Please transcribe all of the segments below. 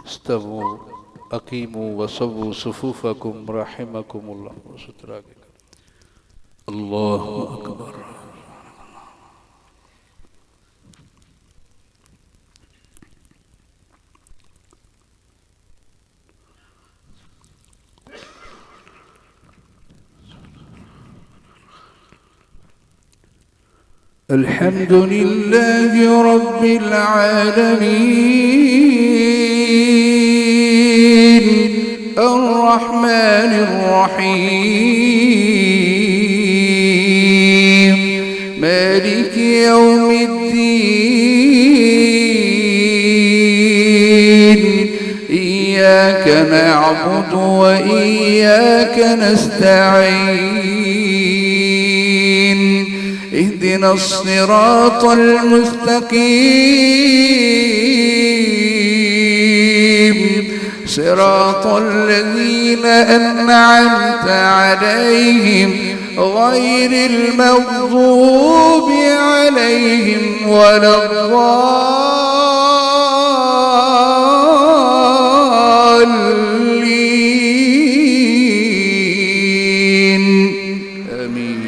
استووا أقيموا وصووا صفوفكم رحمكم الله الله أكبر. الحمد لله رب العالمين الرحمن الرحيم مالك يوم الدين إياك نعبد وإياك نستعين اهدنا الصراط المستقيم صراط الذين أنعمت عليهم غير المغضوب عليهم ولا الضالين آمين.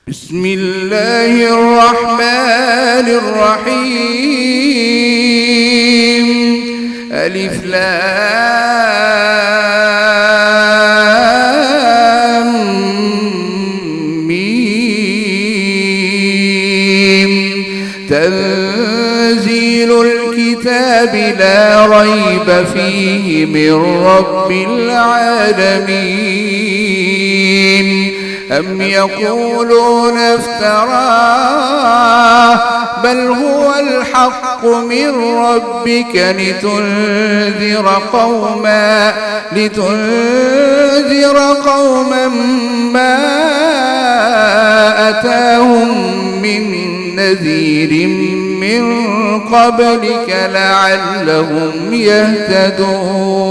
بسم الله الرحمن الرحيم ألف لام ميم تنزيل الكتاب لا ريب فيه من رب العالمين أم يقولون افتراه بل هو الحق من ربك لتنذر قوما ما أتاهم من نذير من قبلك لعلهم يهتدون.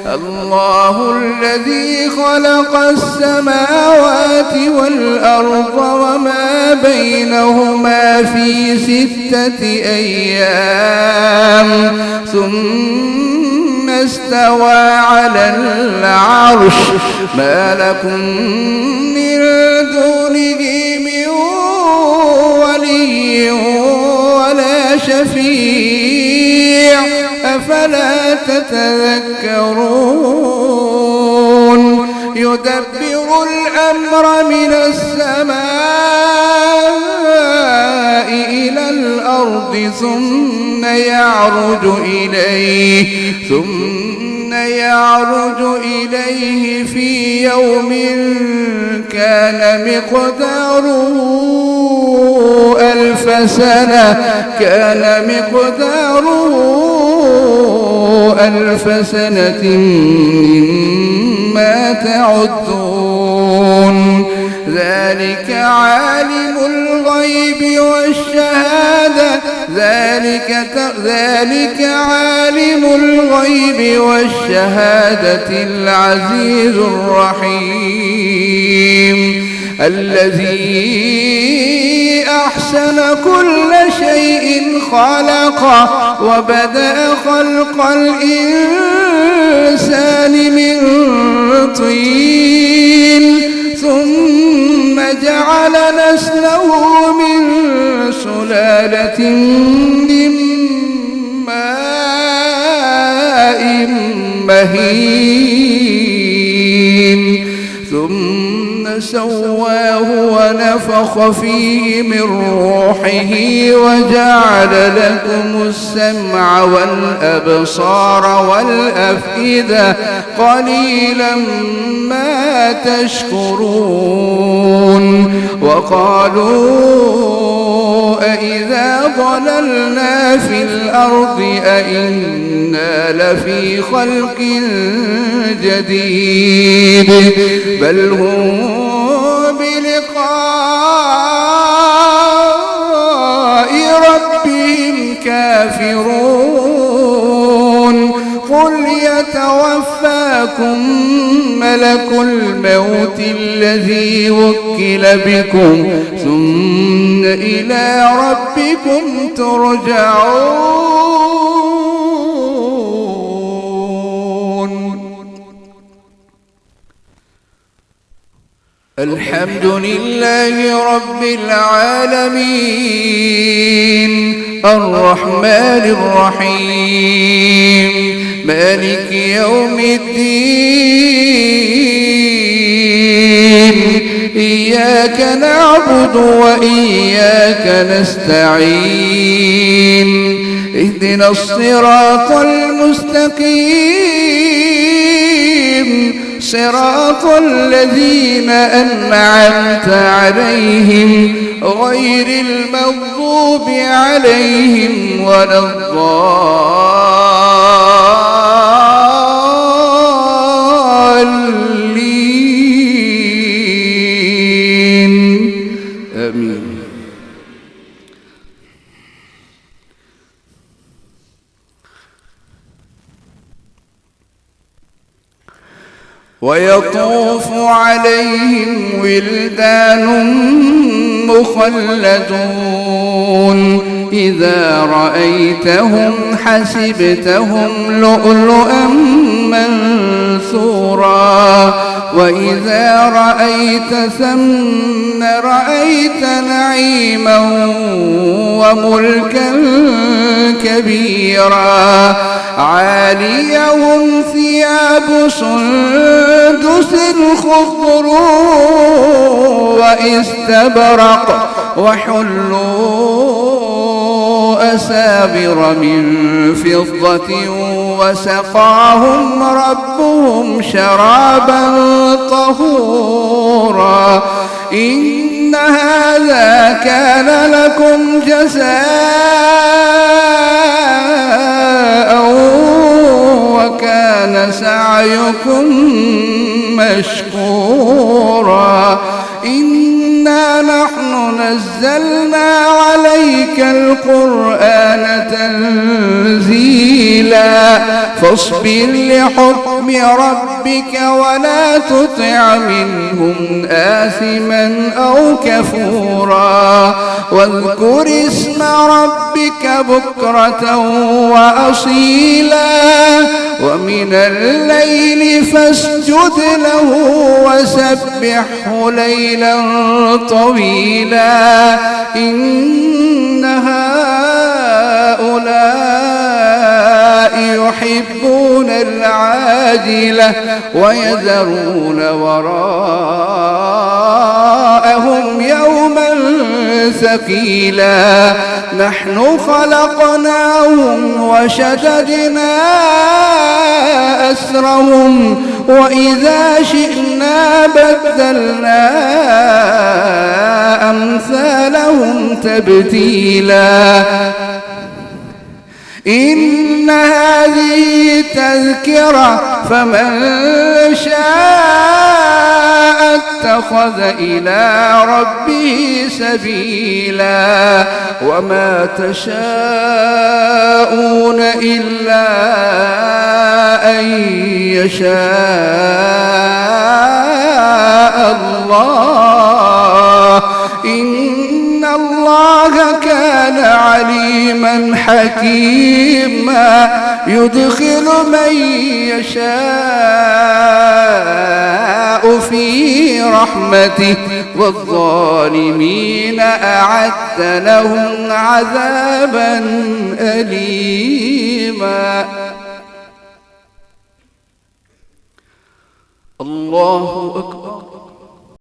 الله الذي خلق السماوات والأرض وما بينهما في 6 أيام ثم استوى على العرش ما لكم من دونه من ولي ولا شفيع أفلا تتذكرون. يدبر الأمر من السماء إلى الأرض ثم يعرج إليه في يوم كان مقداره 1000 سنة مما تعدون. ذلك عالم الغيب والشهادة العزيز الرحيم الذي أحسن كل شيء خلقه وبدأ خلق الإنسان من طين ثم جعل نسله من سلالة من ماء مهين ثم سواه ونفخ فيه من روحه وجعل لكم السمع والأبصار والأفئدة قليلا ما تشكرون. وقالوا أإذا ضللنا في الأرض أإنا لفي خلق جديد بل هم بلقاء ربهم كافرون. قل يتوفاكم ملك الموت الذي وكل بكم ثم إلى ربكم ترجعون. الحمد لله رب العالمين الرحمن الرحيم مالك يوم الدين إياك نعبد وإياك نستعين اهدنا الصراط المستقيم صراط الذين أنعمت عليهم غير المغضوب عليهم ولا الضالين آمين. ويطوف عليهم ولدان مخلدون إذا رأيتهم حسبتهم لؤلؤا منثورا وإذا رأيت ثم رأيت نعيما وملكا كبيرا عاليهم ثياب سندس خضر واستبرق وحلوا أسابر من فضة وسقاهم ربهم شرابا طهورا إن هذا كان لكم جزاء وكان سعيكم مشكورا إنا نحن نزلنا عليك القرآن تنزيلا فاصبر لحكم ربك ولا تطع منهم آثما أو كفورا واذكر اسم ربك بكرة وأصيلا ومن الليل فاسجد له وسبحه ليلا طويلا إن هؤلاء يحبون العاجلة ويذرون وراءهم يوما ثقيلا نحن خلقناهم وشددنا أسرهم وإذا شئنا بدلنا أمثالهم تبديلا إن هذه تذكرة فمن شاء اتخذ إلى ربه سبيلا وما تشاءون إلا أن يشاء الله إن الله كان عليما حكيما يدخل من يشاء في رحمته والظالمين أعد لهم عذابا أليما. الله أكبر.